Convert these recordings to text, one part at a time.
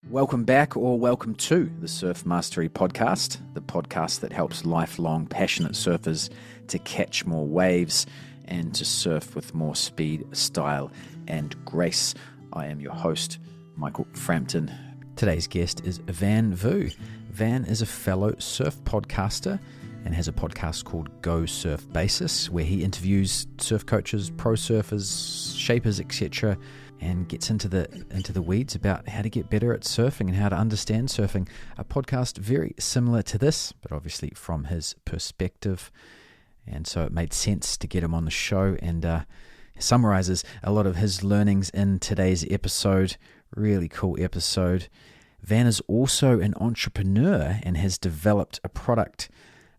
Welcome back or welcome to the Surf Mastery Podcast, the podcast that helps lifelong passionate surfers to catch more waves and to surf with more speed, style, and grace. I am your host, Michael Frampton. Today's guest is Van Vu. Van is a fellow surf podcaster and has a podcast called Go Surf Basis, where he interviews surf coaches, pro surfers, shapers, etc., and gets into the weeds about how to get better at surfing and how to understand surfing. A podcast very similar to this, but obviously from his perspective. And so it made sense to get him on the show, and summarizes a lot of his learnings in today's episode. Really cool episode. Van is also an entrepreneur and has developed a product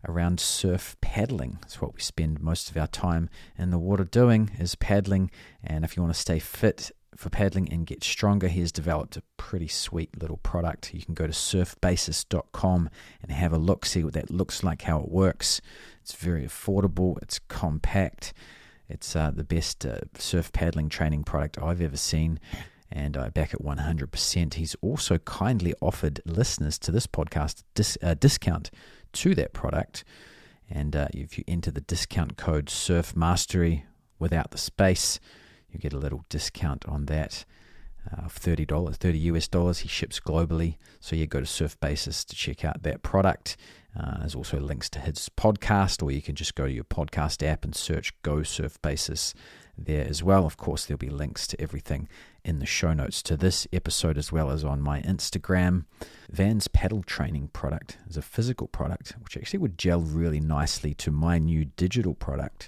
around surf paddling. It's what we spend most of our time in the water doing, is paddling. And if you want to stay fit for paddling and get stronger, he has developed a pretty sweet little product. You can go to surfbasis.com and have a look, see what that looks like, how it works. It's very affordable, it's compact, it's the best surf paddling training product I've ever seen, and I back it 100%. He's also kindly offered listeners to this podcast a discount to that product, and if you enter the discount code Surf Mastery without the space, you get a little discount on that of $30, $30 US. He ships globally, so you go to Surf Basis to check out that product. There's also links to his podcast, or you can just go to your podcast app and search Go Surf Basis there as well. Of course, there'll be links to everything in the show notes to this episode, as well as on my Instagram. Van's paddle training product is a physical product, which actually would gel really nicely to my new digital product,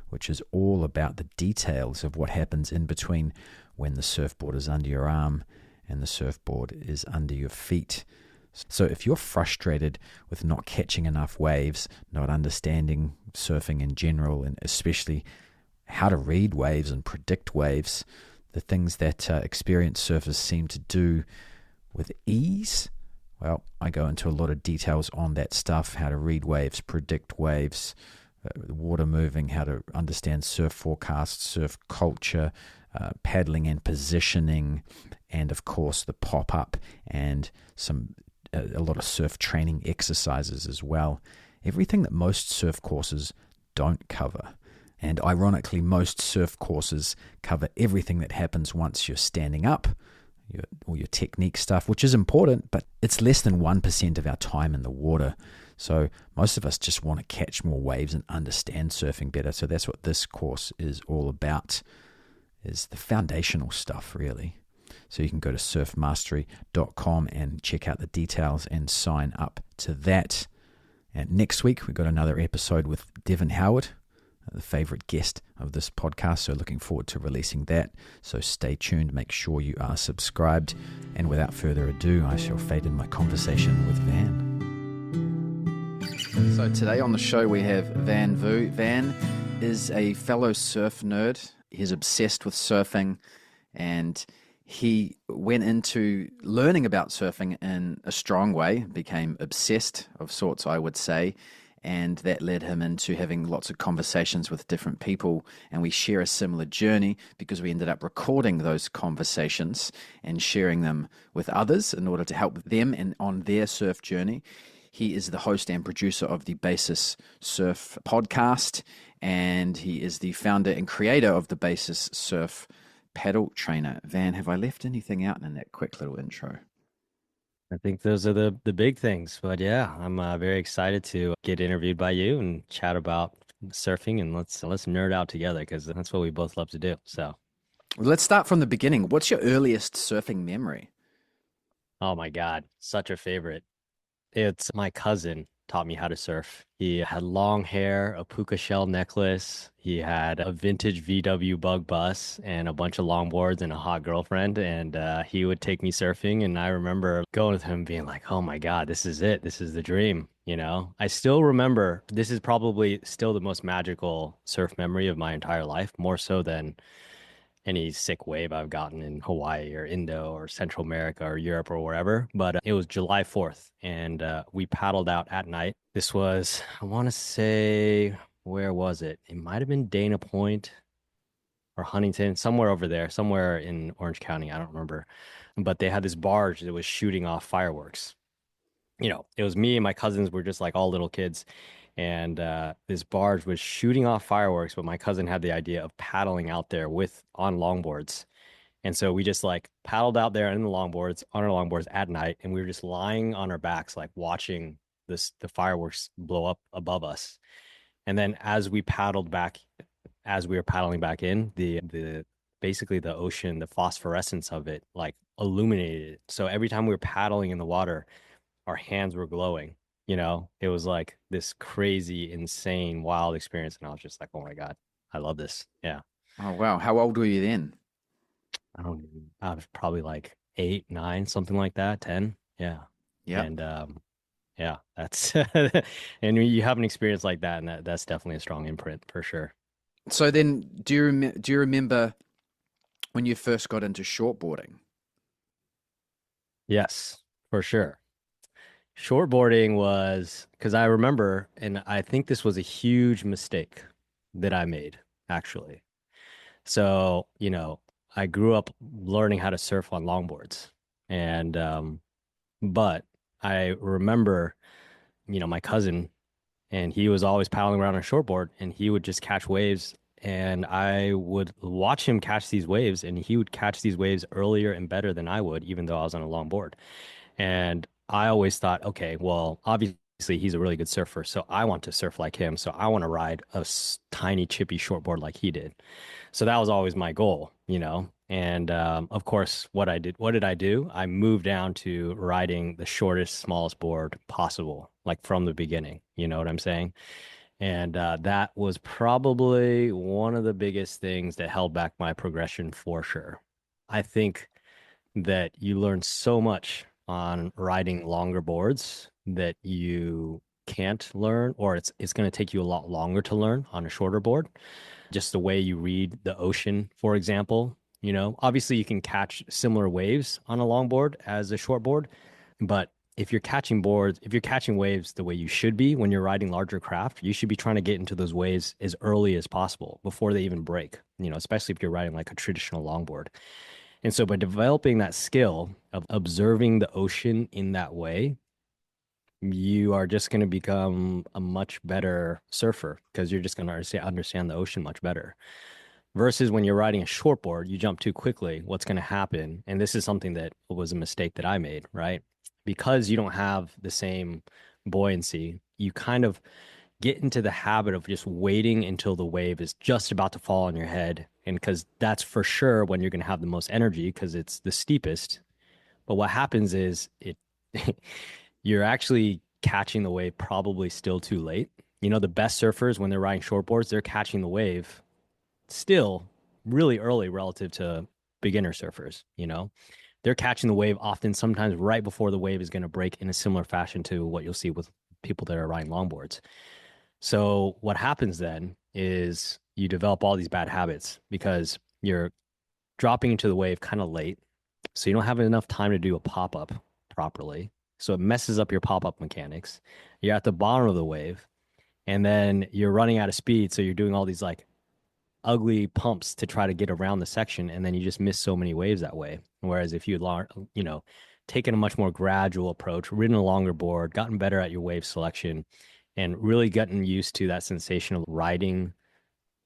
which is all about the details of what happens in between when the surfboard is under your arm and the surfboard is under your feet. So if you're frustrated with not catching enough waves, not understanding surfing in general, and especially how to read waves and predict waves, the things that experienced surfers seem to do with ease, well, I go into a lot of details on that stuff, how to read waves, predict waves, water moving, how to understand surf forecasts, surf culture, paddling and positioning, and of course the pop-up and a lot of surf training exercises as well. Everything that most surf courses don't cover. And ironically, most surf courses cover everything that happens once you're standing up, all your technique stuff, which is important, but it's less than 1% of our time in the water. So most of us just want to catch more waves and understand surfing better. So that's what this course is all about, is the foundational stuff, really. So you can go to surfmastery.com and check out the details and sign up to that. And next week, we've got another episode with Devin Howard, the favorite guest of this podcast. So looking forward to releasing that. So stay tuned. Make sure you are subscribed. And without further ado, I shall fade in my conversation with Van. So today on the show we have Van Vu. Van is a fellow surf nerd. He's obsessed with surfing, and he went into learning about surfing in a strong way, became obsessed of sorts, I would say, and that led him into having lots of conversations with different people, and we share a similar journey because we ended up recording those conversations and sharing them with others in order to help them and on their surf journey. He is the host and producer of the Basis Surf podcast, and he is the founder and creator of the Basis Surf paddle trainer. Van, have I left anything out in that quick little intro? I think those are the big things. But yeah, I'm very excited to get interviewed by you and chat about surfing, and let's nerd out together, because that's what we both love to do. So let's start from the beginning. What's your earliest surfing memory? Oh my God, such a favorite. It's my cousin taught me how to surf. He had long hair, a puka shell necklace. He had a vintage VW bug bus and a bunch of longboards and a hot girlfriend. And he would take me surfing. And I remember going with him being like, oh my God, this is it. This is the dream. You know, I still remember, this is probably still the most magical surf memory of my entire life, more so than any sick wave I've gotten in Hawaii or Indo or Central America or Europe or wherever. But it was July 4th, and we paddled out at night. This was, I want to say, where was it? It might have been Dana Point or Huntington, somewhere over there, somewhere in Orange County. I don't remember. but they had this barge that was shooting off fireworks. It was me and my cousins were just like all little kids, and this barge was shooting off fireworks, but my cousin had the idea of paddling out there with on longboards. And so we just like paddled out there in the longboards on our longboards at night, and we were just lying on our backs, like watching the fireworks blow up above us. And then as we were paddling back in, the basically the ocean, the phosphorescence of it like illuminated it. So every time we were paddling in the water, our hands were glowing. It was like this crazy, insane, wild experience. And I was just like, oh my God, I love this. Yeah. Oh, wow. How old were you then? I was probably like 8, 9, something like that, 10. Yeah. Yeah. And yeah, that's and you have an experience like that, and that's definitely a strong imprint for sure. So then, do you remember when you first got into shortboarding? Yes, for sure. Shortboarding was because I remember, and I think this was a huge mistake that I made, actually. So, I grew up learning how to surf on longboards. And, but I remember, my cousin, and he was always paddling around on a shortboard, and he would just catch waves. And I would watch him catch these waves, and he would catch these waves earlier and better than I would, even though I was on a longboard. And I always thought, okay, well, obviously he's a really good surfer, so I want to surf like him. So I want to ride a tiny chippy shortboard like he did. So that was always my goal. And of course, what did I do? I moved down to riding the shortest, smallest board possible, like from the beginning. You know what I'm saying? And that was probably one of the biggest things that held back my progression for sure. I think that you learn so much on riding longer boards that you can't learn, or it's going to take you a lot longer to learn on a shorter board. Just the way you read the ocean, for example. Obviously you can catch similar waves on a longboard as a shortboard, but if you're catching waves the way you should be when you're riding larger craft, you should be trying to get into those waves as early as possible before they even break, especially if you're riding like a traditional longboard. And so by developing that skill of observing the ocean in that way, you are just going to become a much better surfer because you're just going to understand the ocean much better. Versus when you're riding a shortboard, you jump too quickly. What's going to happen? And this is something that was a mistake that I made, right? Because you don't have the same buoyancy, you kind of get into the habit of just waiting until the wave is just about to fall on your head. And because that's for sure when you're going to have the most energy because it's the steepest. But what happens is you're actually catching the wave probably still too late. The best surfers, when they're riding shortboards, they're catching the wave still really early relative to beginner surfers. They're catching the wave often sometimes right before the wave is going to break in a similar fashion to what you'll see with people that are riding longboards. So what happens then is you develop all these bad habits because you're dropping into the wave kind of late. So you don't have enough time to do a pop-up properly. So it messes up your pop-up mechanics. You're at the bottom of the wave and then you're running out of speed. So you're doing all these like ugly pumps to try to get around the section. And then you just miss so many waves that way. Whereas if you taken a much more gradual approach, ridden a longer board, gotten better at your wave selection, and really gotten used to that sensation of riding,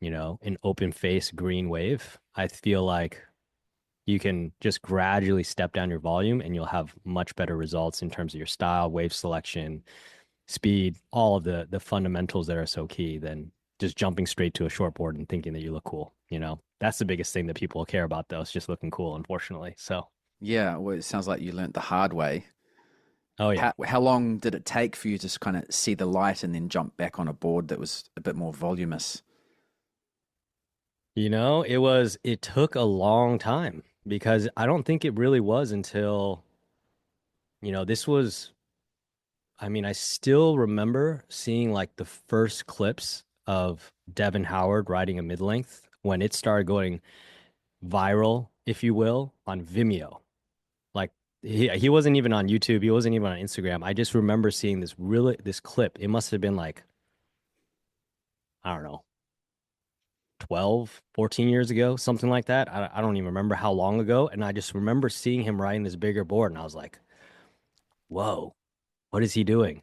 an open face green wave, I feel like you can just gradually step down your volume and you'll have much better results in terms of your style, wave selection, speed, all of the fundamentals that are so key than just jumping straight to a shortboard and thinking that you look cool. That's the biggest thing that people care about, though. It's just looking cool, unfortunately. So, Yeah, well, it sounds like you learnt the hard way. oh yeah. How long did it take for you to kind of see the light and then jump back on a board that was a bit more voluminous? It took a long time because I don't think it really was until, this was, I mean, I still remember seeing like the first clips of Devin Howard riding a mid length when it started going viral, if you will, on Vimeo. Like he wasn't even on YouTube, he wasn't even on Instagram. I just remember seeing this clip. It must have been like, I don't know, 12, 14 years ago, something like that. I don't even remember how long ago. And I just remember seeing him riding this bigger board. And I was like, whoa, what is he doing?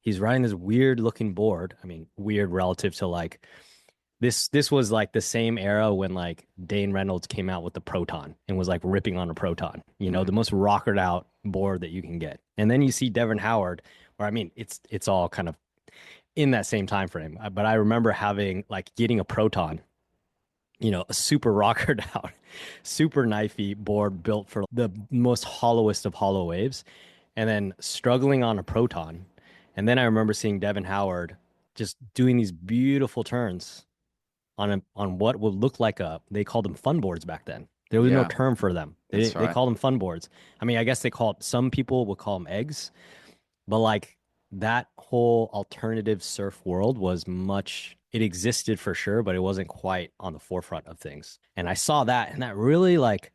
He's riding this weird looking board. I mean, weird relative to like this was like the same era when like Dane Reynolds came out with the Proton and was like ripping on a Proton, the most rockered out board that you can get. And then you see Devin Howard, or I mean, it's all kind of in that same time frame. But I remember having like getting a Proton, a super rockered out, super knifey board built for the most hollowest of hollow waves, and then struggling on a Proton. And then I remember seeing Devin Howard just doing these beautiful turns on what would look like they called them fun boards back then. There was no Yeah, term for them. They that's they right. called them fun boards. I mean, I guess some people would call them eggs, but like that whole alternative surf world it existed for sure, but it wasn't quite on the forefront of things. And I saw that, and that really like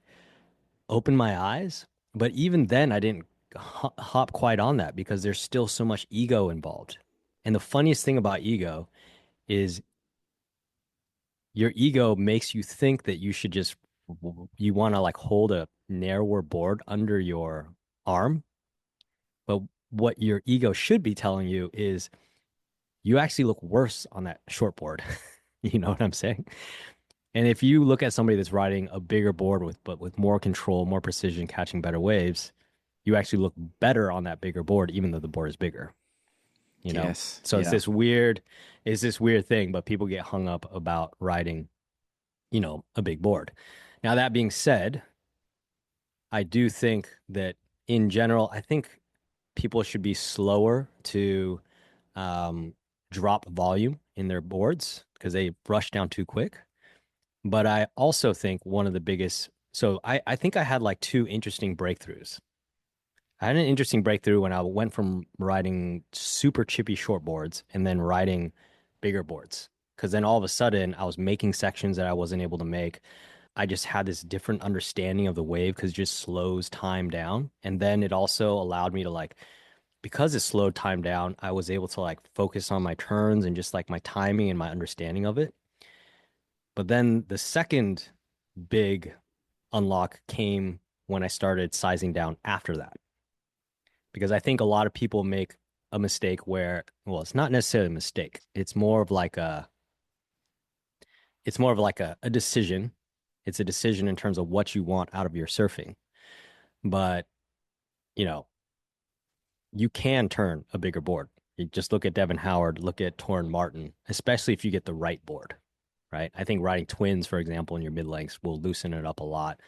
opened my eyes. But even then, I didn't hop quite on that because there's still so much ego involved. And the funniest thing about ego is your ego makes you think that you want to like hold a narrower board under your arm. But what your ego should be telling you is you actually look worse on that short board. You know what I'm saying? And if you look at somebody that's riding a bigger board with more control, more precision, catching better waves, you actually look better on that bigger board, even though the board is bigger. You know? Yes. So Yeah. it's this weird thing, but people get hung up about riding, a big board. Now, that being said, I do think that in general, I think people should be slower to um, drop volume in their boards because they rush down too quick. But I also think one of the biggest, so I think I had like two interesting breakthroughs. I had an interesting breakthrough when I went from riding super chippy short boards and then riding bigger boards. Because then all of a sudden I was making sections that I wasn't able to make. I just had this different understanding of the wave because it just slows time down. And then it also allowed me to like, because it slowed time down, I was able to like focus on my turns and just like my timing and my understanding of it. But then the second big unlock came when I started sizing down after that. Because I think a lot of people make a mistake where, well, it's not necessarily a mistake. It's more of like a decision. It's a decision in terms of what you want out of your surfing. But, you know, you can turn a bigger board. You just look at Devin Howard, look at Torrin Martin, especially if you get the right board, right? I think riding twins, for example, in your mid lengths will loosen it up a lot.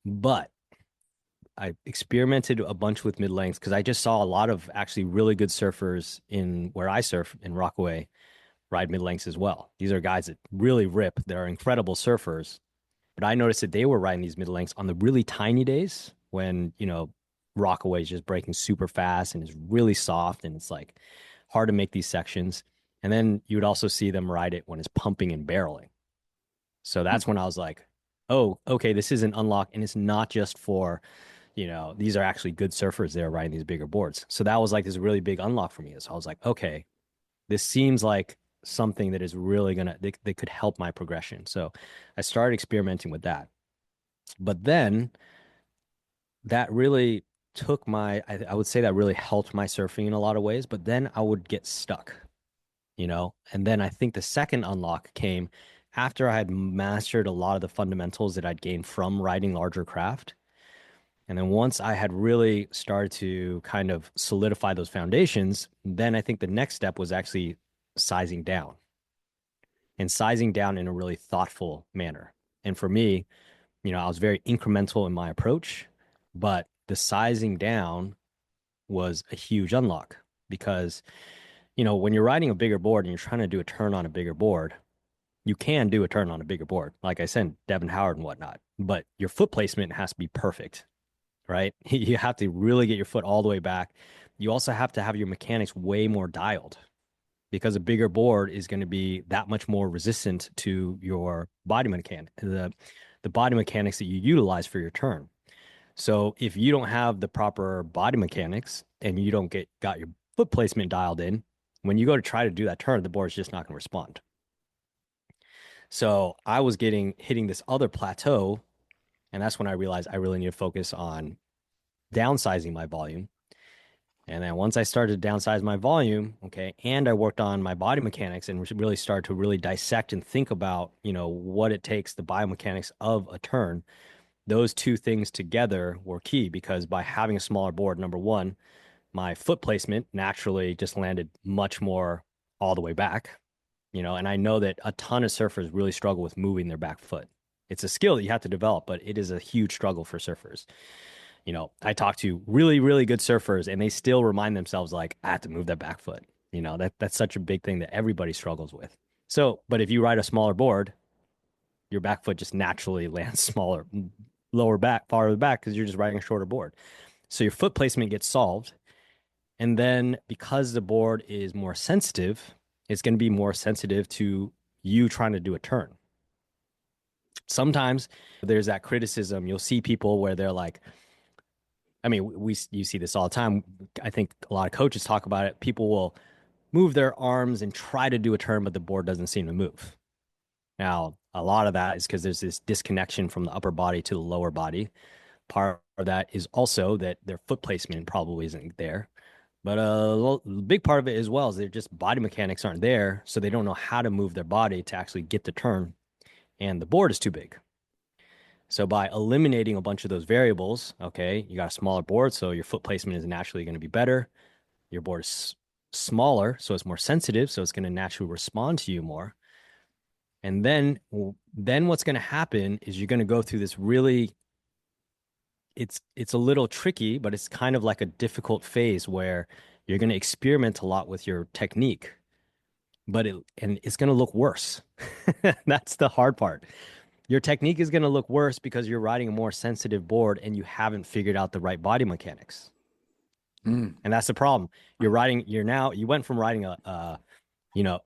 But I experimented a bunch with mid lengths because I just saw a lot of actually really good surfers in where I surf in Rockaway ride mid lengths as well. These are guys that really rip. They're incredible surfers. But I noticed that they were riding these mid lengths on the really tiny days when, Rockaway is just breaking super fast and is really soft and it's like hard to make these sections. And then you would also see them ride it when it's pumping and barreling. So Hmm. that's when I was like, oh, okay, this is an unlock. And it's not just for, these are actually good surfers that are riding these bigger boards. So that was like this really big unlock for me. So I was like, okay, this seems like something that is really they could help my progression. So I started experimenting with that. But then that really I would say that really helped my surfing in a lot of ways. But then I would get stuck, And then I think the second unlock came after I had mastered a lot of the fundamentals that I'd gained from riding larger craft. And then once I had really started to kind of solidify those foundations, then I think the next step was actually sizing down and sizing down in a really thoughtful manner. And for me, I was very incremental in my approach, but the sizing down was a huge unlock because, when you're riding a bigger board and you're trying to do a turn on a bigger board, you can do a turn on a bigger board, like I said, Devin Howard and whatnot, but your foot placement has to be perfect, right? You have to really get your foot all the way back. You also have to have your mechanics way more dialed because a bigger board is going to be that much more resistant to your body mechanic, the body mechanics that you utilize for your turn. So if you don't have the proper body mechanics and you don't got your foot placement dialed in, when you go to try to do that turn, the board's just not going to respond. So I was hitting this other plateau, and that's when I realized I really need to focus on downsizing my volume. And then once I started to downsize my volume, okay, and I worked on my body mechanics and really started to really dissect and think about, what it takes, the biomechanics of a turn, those two things together were key because by having a smaller board, number one, my foot placement naturally just landed much more all the way back, and I know that a ton of surfers really struggle with moving their back foot. It's a skill that you have to develop, but it is a huge struggle for surfers. I talk to really, really good surfers and they still remind themselves like, I have to move that back foot. That's such a big thing that everybody struggles with. So, but if you ride a smaller board, your back foot just naturally lands smaller, lower back, farther back because you're just riding a shorter board. So your foot placement gets solved. And then because the board is more sensitive, it's going to be more sensitive to you trying to do a turn. Sometimes there's that criticism. You'll see people where they're like, I mean, you see this all the time. I think a lot of coaches talk about it. People will move their arms and try to do a turn, but the board doesn't seem to move. Now, a lot of that is because there's this disconnection from the upper body to the lower body. Part of that is also that their foot placement probably isn't there. But a big part of it as well is their just body mechanics aren't there, so they don't know how to move their body to actually get the turn, and the board is too big. So by eliminating a bunch of those variables, okay, you got a smaller board, so your foot placement is naturally going to be better. Your board is smaller, so it's more sensitive, so it's going to naturally respond to you more. And then what's going to happen is you're going to go through this really, it's a little tricky, but it's kind of like a difficult phase where you're going to experiment a lot with your technique, but it's going to look worse. That's the hard part. Your technique is going to look worse because you're riding a more sensitive board and you haven't figured out the right body mechanics. And that's the problem. You went from riding a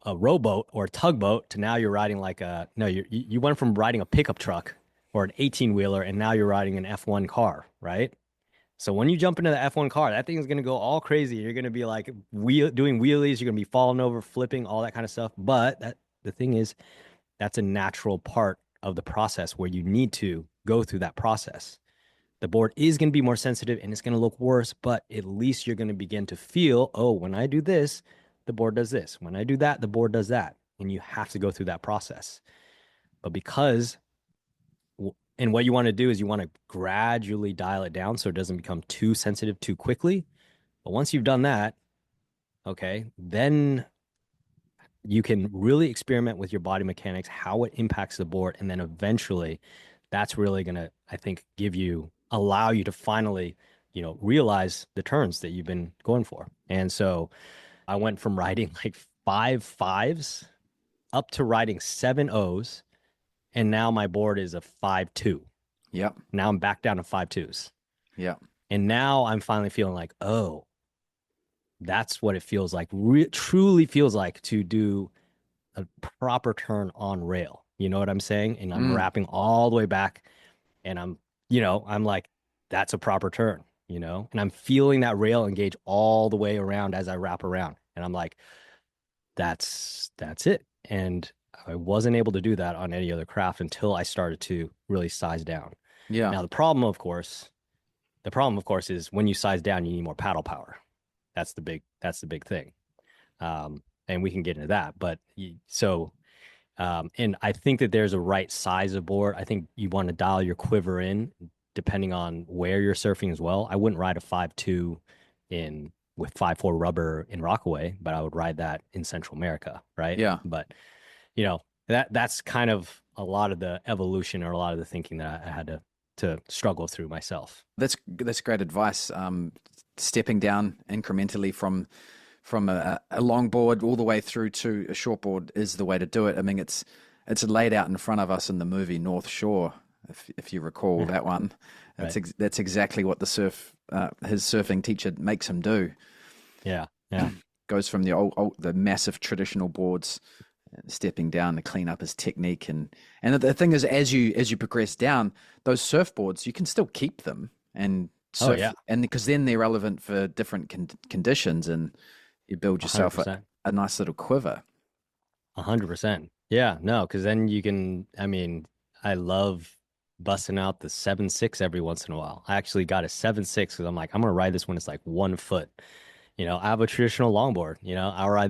rowboat or a tugboat to now you're riding you went from riding a pickup truck or an 18-wheeler and now you're riding an F1 car, right? So when you jump into the F1 car, that thing is going to go all crazy. You're going to be like doing wheelies. You're going to be falling over, flipping, all that kind of stuff. But the thing is, that's a natural part of the process where you need to go through that process. The board is going to be more sensitive and it's going to look worse, but at least you're going to begin to feel, oh, when I do this, the board does this. When I do that, the board does that. And you have to go through that process. But and what you want to do is you want to gradually dial it down so it doesn't become too sensitive too quickly. But once you've done that, okay, then you can really experiment with your body mechanics, how it impacts the board. And then eventually that's really going to, I think, allow you to finally, realize the turns that you've been going for. And so I went from riding like 5 5s up to riding 7 O's. And now my board is a 5-2. Yep. Now I'm back down to 5-2s. Yep. And now I'm finally feeling like, oh, that's what it feels like, truly feels like to do a proper turn on rail. You know what I'm saying? And I'm wrapping all the way back and I'm like, that's a proper turn, and I'm feeling that rail engage all the way around as I wrap around. And I'm like, that's it. And I wasn't able to do that on any other craft until I started to really size down. Yeah. Now, the problem, of course, is when you size down, you need more paddle power. That's the big thing. And we can get into that. But and I think that there's a right size of board. I think you want to dial your quiver in depending on where you're surfing as well. I wouldn't ride a 5.2 with 5.4 rubber in Rockaway, but I would ride that in Central America, right? Yeah. But that's kind of a lot of the evolution or a lot of the thinking that I had to struggle through myself. That's great advice. Stepping down incrementally from a long board all the way through to a short board is the way to do it. I mean, it's laid out in front of us in the movie North Shore, if you recall that one. That's Right. That's exactly what his surfing teacher makes him do. Yeah. Goes from the massive traditional boards, stepping down to clean up his technique, and the thing is, as you progress down, those surfboards you can still keep them and surf, and because then they're relevant for different conditions, and you build yourself a nice little quiver. 100%. Yeah, no, because then you can, I mean, I love busting out the 7.6 every once in a while. I actually got a 7.6 because I'm like, I'm gonna ride this when it's like 1 foot. I have a traditional longboard.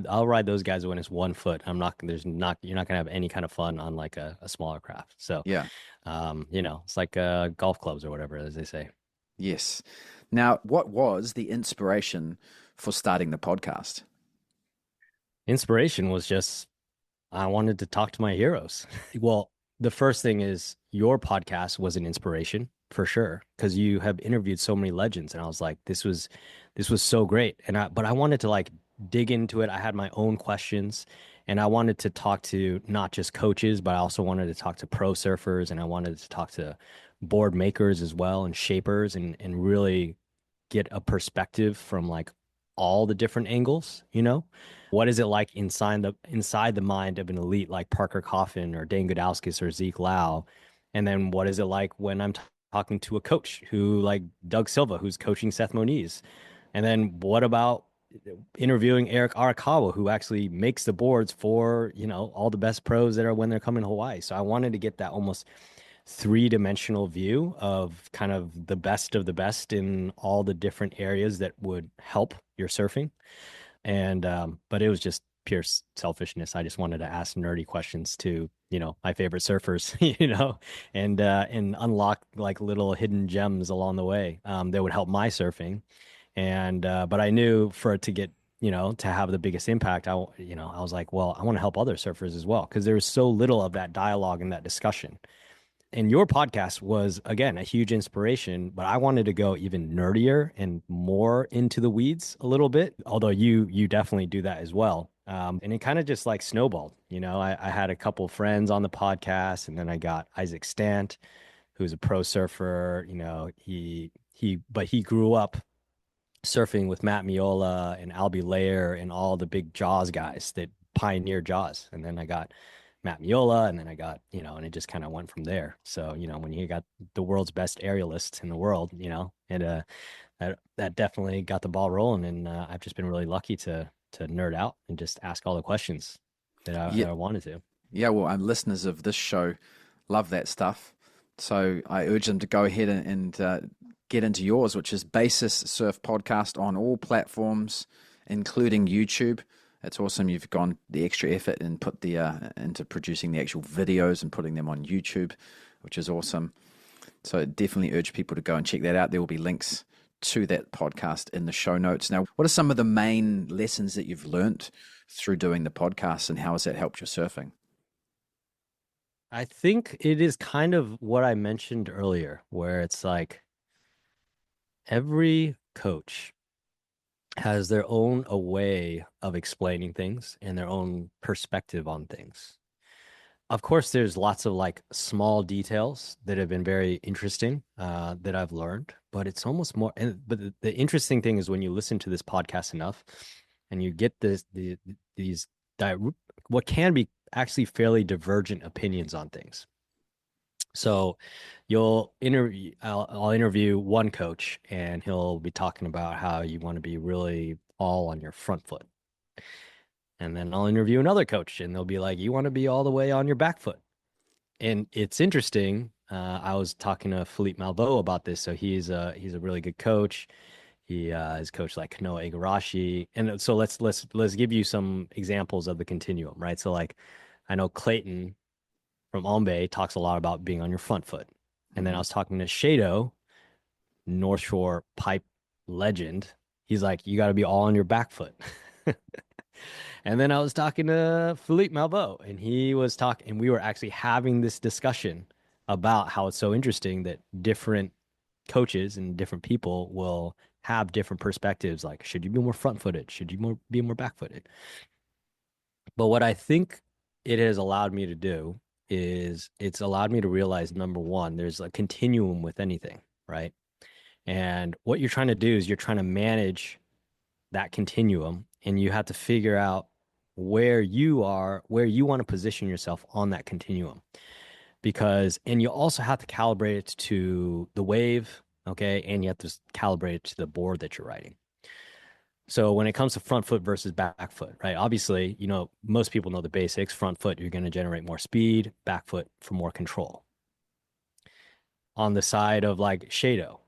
I'll ride those guys when it's 1 foot. You're not gonna have any kind of fun on like a smaller craft. So, Yeah. it's like golf clubs or whatever, as they say. Yes. Now, what was the inspiration for starting the podcast? Inspiration was just I wanted to talk to my heroes. Well, the first thing is your podcast was an inspiration for sure because you have interviewed so many legends, and I was like, this was so great, but I wanted to like dig into it. I had my own questions, and I wanted to talk to not just coaches, but I also wanted to talk to pro surfers, and I wanted to talk to board makers as well and shapers, and really get a perspective from like all the different angles, What is it like inside the mind of an elite like Parker Coffin or Dane Gudauskas or Zeke Lau? And then what is it like when I'm talking to a coach who like Doug Silva, who's coaching Seth Moniz? And then what about interviewing Eric Arakawa, who actually makes the boards for, all the best pros that are when they're coming to Hawaii. So I wanted to get that almost three-dimensional view of kind of the best of the best in all the different areas that would help your surfing. And but it was just pure selfishness. I just wanted to ask nerdy questions to, my favorite surfers, and unlock like little hidden gems along the way that would help my surfing. And but I knew for it to get, to have the biggest impact, I was like, well, I want to help other surfers as well because there was so little of that dialogue and that discussion. And your podcast was again a huge inspiration, but I wanted to go even nerdier and more into the weeds a little bit, although you definitely do that as well. And it kind of just like snowballed. I had a couple friends on the podcast, and then I got Isaac Stant, who's a pro surfer. But he grew up surfing with Matt Miola and Albie Layer and all the big Jaws guys that pioneered Jaws. And then I got Matt Miola, and then I got, and it just kind of went from there. So, when you got the world's best aerialists in the world, and that definitely got the ball rolling. And I've just been really lucky to nerd out and just ask all the questions Yeah. that I wanted to. Yeah. Well, listeners of this show love that stuff. So I urge them to go ahead and get into yours, which is Basis Surf Podcast on all platforms, including YouTube. It's awesome. You've gone the extra effort and put the into producing the actual videos and putting them on YouTube, which is awesome. So definitely urge people to go and check that out. There will be links to that podcast in the show notes. Now, what are some of the main lessons that you've learnt through doing the podcast, and how has that helped your surfing? I think it is kind of what I mentioned earlier, where it's like every coach has their own a way of explaining things and their own perspective on things. Of course, there's lots of like small details that have been very interesting that I've learned, but it's almost more. But the interesting thing is when you listen to this podcast enough, and you get these di what can be actually fairly divergent opinions on things. So I'll interview one coach, and he'll be talking about how you want to be really all on your front foot. And then I'll interview another coach, and they'll be like, you want to be all the way on your back foot. And it's interesting. I was talking to Philippe Malveaux about this. So he's a really good coach. He has coached like Kanoa Igarashi. And so let's give you some examples of the continuum, right? So like I know Clayton from Ombe talks a lot about being on your front foot. And then I Mm-hmm. was talking to Shado, North Shore pipe legend. He's like, you got to be all on your back foot. And then I was talking to Philippe Malveaux, and he was talking, and we were actually having this discussion about how it's so interesting that different coaches and different people will have different perspectives. Like, should you be more front footed? Should you be more back footed? But what I think it has allowed me to do is it's allowed me to realize number one, there's a continuum with anything, right? And what you're trying to do is you're trying to manage that continuum, and you have to figure out where you are, where you want to position yourself on that continuum. And you also have to calibrate it to the wave, okay? And you have to calibrate it to the board that you're riding. So when it comes to front foot versus back foot, right? Obviously, most people know the basics. Front foot, you're going to generate more speed, back foot for more control. On the side of like Shado,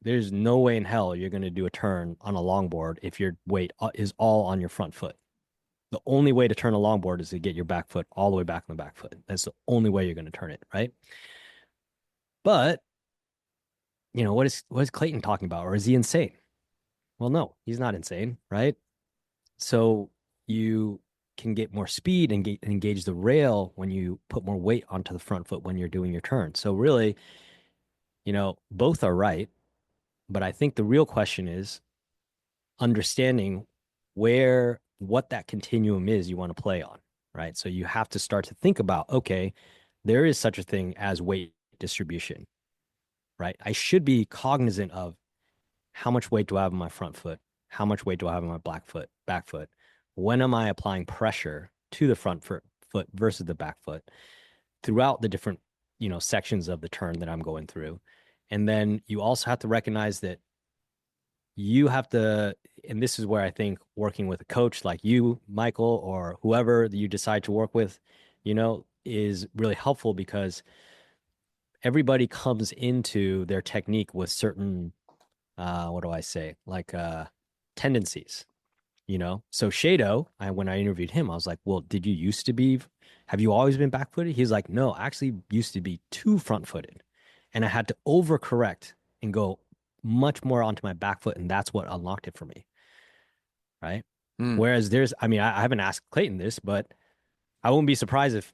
there's no way in hell you're going to do a turn on a longboard if your weight is all on your front foot. The only way to turn a longboard is to get your back foot all the way back on the back foot. That's the only way you're going to turn it, right? But, what is Clayton talking about? Or is he insane? Well, no, he's not insane, right? So you can get more speed and engage the rail when you put more weight onto the front foot when you're doing your turn. So really, both are right. But I think the real question is understanding what that continuum is you want to play on, right? So you have to start to think about, okay, there is such a thing as weight distribution, right? I should be cognizant of how much weight do I have on my front foot? How much weight do I have on my back foot? When am I applying pressure to the front foot versus the back foot throughout the different, sections of the turn that I'm going through? And then you also have to recognize that you have to, and this is where I think working with a coach like you, Michael, or whoever you decide to work with, is really helpful because everybody comes into their technique with certain, what do I say, like tendencies, So Shado, when I interviewed him, I was like, well, have you always been back footed? He's like, no, I actually used to be too front footed. And I had to overcorrect and go much more onto my back foot. And that's what unlocked it for me. Right. Whereas I haven't asked Clayton this, but I wouldn't be surprised if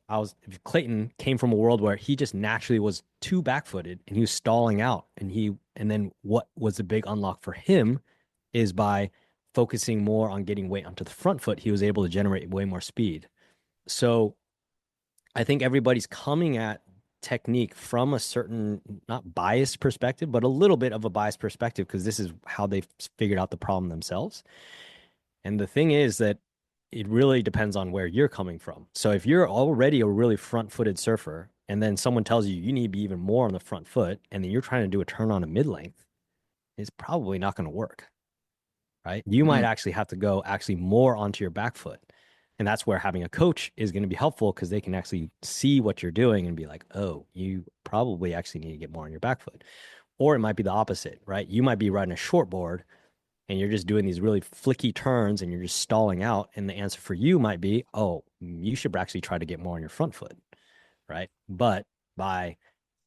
Clayton came from a world where he just naturally was too back footed and he was stalling out. And then what was the big unlock for him is by focusing more on getting weight onto the front foot, he was able to generate way more speed. So I think everybody's coming at technique from a certain, not biased perspective, but a little bit of a biased perspective because this is how they've figured out the problem themselves. And the thing is that it really depends on where you're coming from. So if you're already a really front-footed surfer and then someone tells you you need to be even more on the front foot and then you're trying to do a turn on a mid-length, it's probably not going to work, right? You might actually have to go actually more onto your back foot. And that's where having a coach is going to be helpful because they can actually see what you're doing and be like, oh, you probably actually need to get more on your back foot. Or it might be the opposite, right? You might be riding a short board and you're just doing these really flicky turns and you're just stalling out. And the answer for you might be, oh, you should actually try to get more on your front foot, right? But by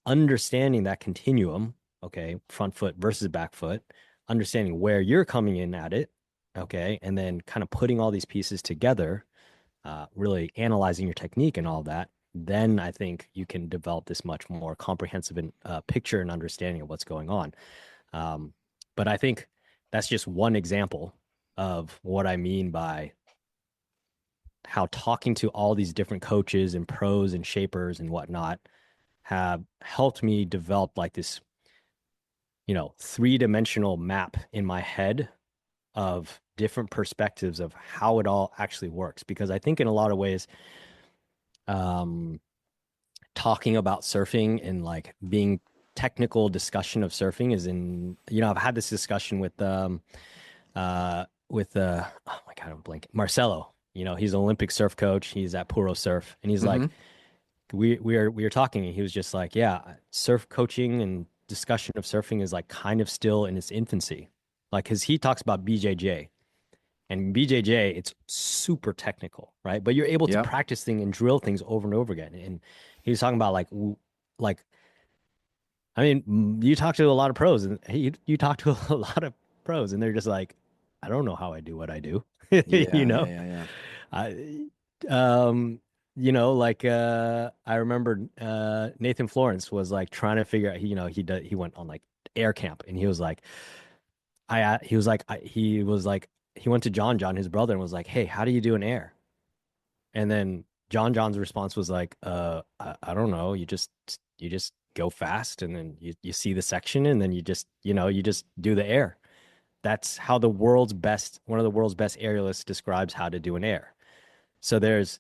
understanding that continuum, okay, front foot versus back foot, understanding where you're coming in at it, okay, and then kind of putting all these pieces together, really analyzing your technique and all that, then I think you can develop this much more comprehensive picture and understanding of what's going on. But I think that's just one example of what I mean by how talking to all these different coaches and pros and shapers and whatnot have helped me develop like this, three-dimensional map in my head of different perspectives of how it all actually works. Because I think in a lot of ways, talking about surfing and like being technical discussion of surfing is I've had this discussion with oh my God, I'm blanking. Marcelo, he's an Olympic surf coach. He's at Puro Surf. And he's like, we were talking and he was just like, yeah, surf coaching and discussion of surfing is like kind of still in its infancy. Like, cause he talks about BJJ and BJJ, it's super technical, right? But you're able to practice things and drill things over and over again. And he was talking about I mean, you talk to a lot of pros and you talk to a lot of pros and they're just like, I don't know how I do what I do. Yeah. I, I remember Nathan Florence was like trying to figure out, he went on like air camp and he was like, he went to John, his brother, and was like, hey, how do you do an air? And then John's response was like, I don't know. You just go fast and then you see the section and then you just do the air. That's how one of the world's best aerialists describes how to do an air. So there's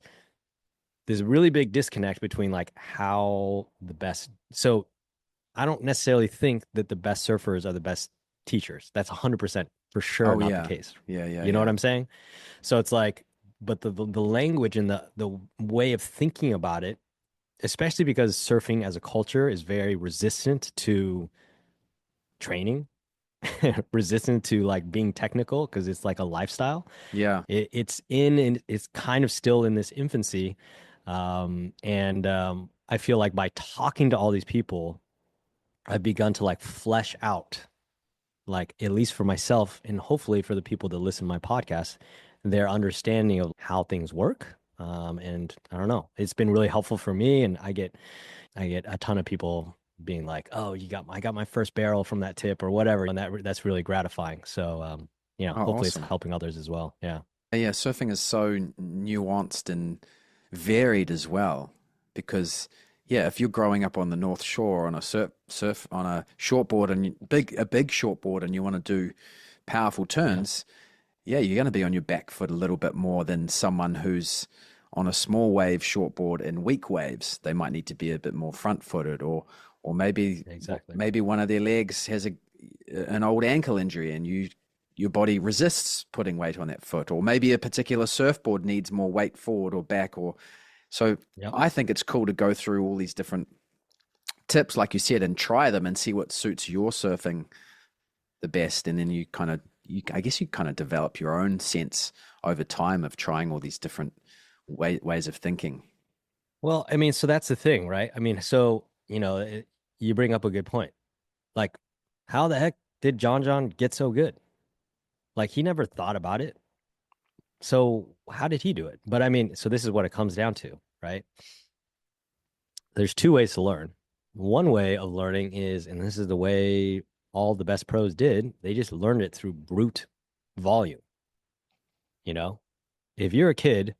a really big disconnect between like so I don't necessarily think that the best surfers are the best teachers. That's 100% for sure Oh not the yeah. case. Yeah, yeah, You know what yeah. I'm saying? So it's like, but the language and the way of thinking about it, especially because surfing as a culture is very resistant to training, resistant to like being technical because it's like a lifestyle. Yeah. It's in and it's kind of still in this infancy. And I feel like by talking to all these people, I've begun to like flesh out, like at least for myself and hopefully for the people that listen to my podcast, their understanding of how things work. And I don't know, it's been really helpful for me. And I get a ton of people being like, "Oh, I got my first barrel from that tip or whatever," and that's really gratifying. So, Oh, hopefully it's awesome. helping others as well. Yeah. Yeah, surfing is so nuanced and varied as well because yeah, if you're growing up on the North Shore on a surf on a shortboard and a big shortboard and you want to do powerful Yeah. turns, yeah, you're going to be on your back foot a little bit more than someone who's on a small wave shortboard in weak waves. They might need to be a bit more front footed or Exactly. maybe one of their legs has an old ankle injury and your body resists putting weight on that foot, or maybe a particular surfboard needs more weight forward or back, or so. Yep. I think it's cool to go through all these different tips, like you said, and try them and see what suits your surfing the best, and then I guess you kind of develop your own sense over time of trying all these different ways of thinking. Well, I mean, so that's the thing, right? I mean, so, you bring up a good point. Like, how the heck did John get so good? Like, he never thought about it. So, how did he do it? But I mean, so this is what it comes down to, right? There's two ways to learn. One way of learning is, and this is the way all the best pros did, they just learned it through brute volume. You know, if you're a kid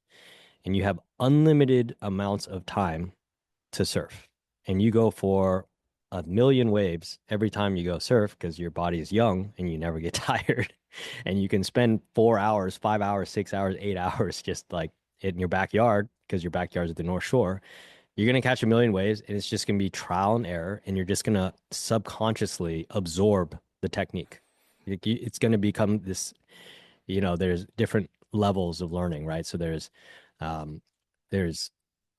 and you have unlimited amounts of time to surf and you go for a million waves every time you go surf because your body is young and you never get tired and you can spend 4 hours, 5 hours, 6 hours, 8 hours just like in your backyard because your backyard is at the North Shore, you're going to catch a million waves and it's just going to be trial and error and you're just going to subconsciously absorb the technique. It's going to become this, there's different levels of learning, right? So um, there's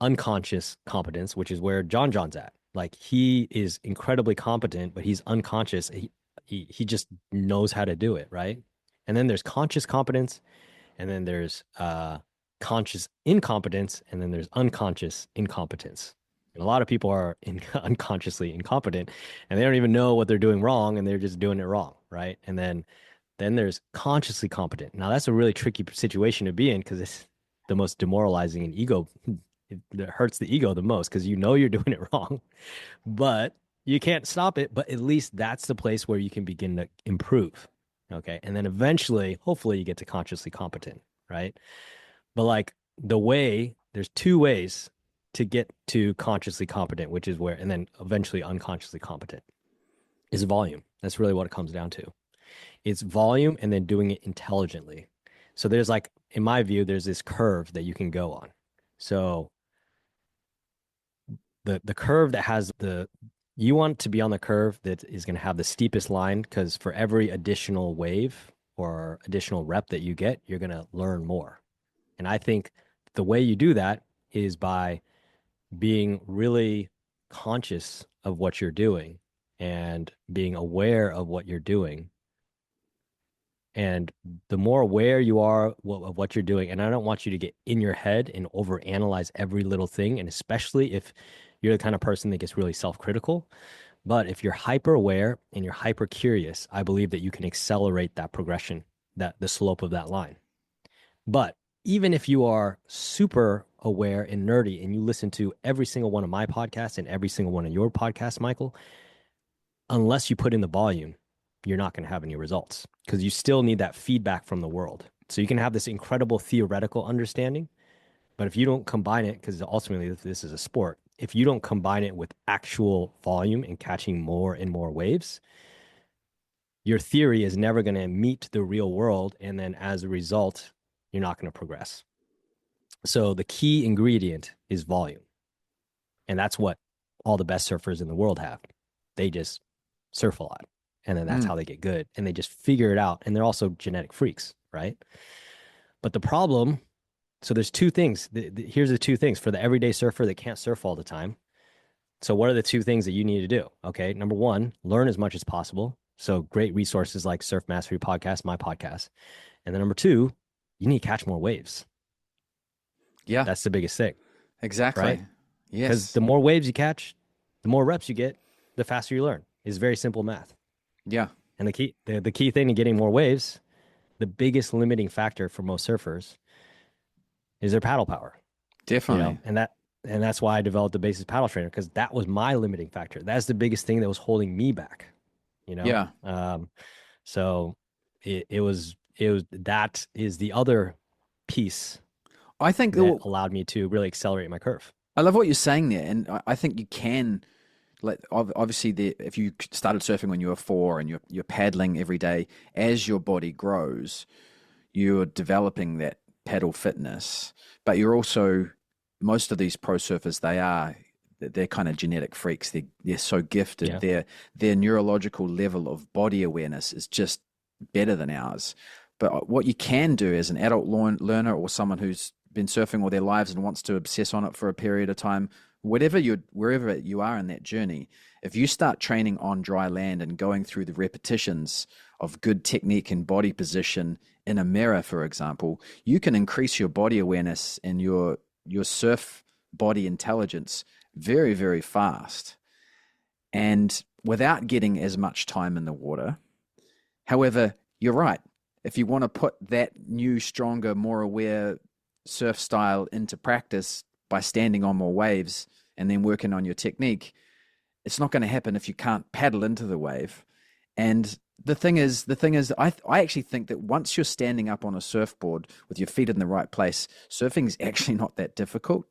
unconscious competence, which is where John's at. Like he is incredibly competent, but he's unconscious. He just knows how to do it, right? And then there's conscious competence, and then there's conscious incompetence, and then there's unconscious incompetence. And a lot of people are unconsciously incompetent, and they don't even know what they're doing wrong, and they're just doing it wrong, right? And then there's consciously competent. Now that's a really tricky situation to be in because it's the most demoralizing and ego. It hurts the ego the most because you know you're doing it wrong, but you can't stop it. But at least that's the place where you can begin to improve. Okay. And then eventually, hopefully, you get to consciously competent, right? But like there's two ways to get to consciously competent, which is where, and then eventually unconsciously competent is volume. That's really what it comes down to. It's volume and then doing it intelligently. So there's like, in my view, there's this curve that you can go on. So the curve that has you want to be on the curve that is going to have the steepest line because for every additional wave or additional rep that you get, you're going to learn more. And I think the way you do that is by being really conscious of what you're doing and being aware of what you're doing. And the more aware you are of what you're doing, and I don't want you to get in your head and overanalyze every little thing, and especially if you're the kind of person that gets really self-critical. But if you're hyper aware and you're hyper curious, I believe that you can accelerate that progression, that the slope of that line. But even if you are super aware and nerdy and you listen to every single one of my podcasts and every single one of your podcasts, Michael, unless you put in the volume, you're not going to have any results because you still need that feedback from the world. So you can have this incredible theoretical understanding, but if you don't combine it, because ultimately this is a sport, if you don't combine it with actual volume and catching more and more waves, your theory is never going to meet the real world. And then as a result, you're not going to progress. So the key ingredient is volume. And that's what all the best surfers in the world have. They just surf a lot And then that's Mm. how they get good. And they just figure it out. And they're also genetic freaks, right? But the problem, so there's two things. Here's the two things for the everyday surfer that can't surf all the time. So what are the two things that you need to do? Okay. Number one, learn as much as possible. So great resources like Surf Mastery Podcast, my podcast. And then number two, you need to catch more waves. Yeah, That's the biggest thing, right? exactly. Because Yes. the more waves you catch, the more reps you get, the faster you learn. It's very simple math. Yeah, And the key thing to getting more waves, the biggest limiting factor for most surfers is their paddle power, definitely. and that's why I developed the basis paddle trainer, because that was my limiting factor. That's the biggest thing that was holding me back, you know? Yeah. So it was that is the other piece I think that allowed me to really accelerate my curve. I love what you're saying there, and I think you can. Like obviously, if you started surfing when you were 4 and you're paddling every day, as your body grows, you're developing that paddle fitness. But you're also most of these pro surfers, they're kind of genetic freaks. They're so gifted. Yeah. Their neurological level of body awareness is just better than ours. But what you can do as an adult learner or someone who's been surfing all their lives and wants to obsess on it for a period of time, wherever you are in that journey, if you start training on dry land and going through the repetitions of good technique and body position in a mirror, for example, you can increase your body awareness and your surf body intelligence very, very fast, and without getting as much time in the water. However, you're right. If you want to put that new, stronger, more aware surf style into practice by standing on more waves and then working on your technique, it's not going to happen if you can't paddle into the wave. And the thing is, I actually think that once you're standing up on a surfboard with your feet in the right place, surfing is actually not that difficult.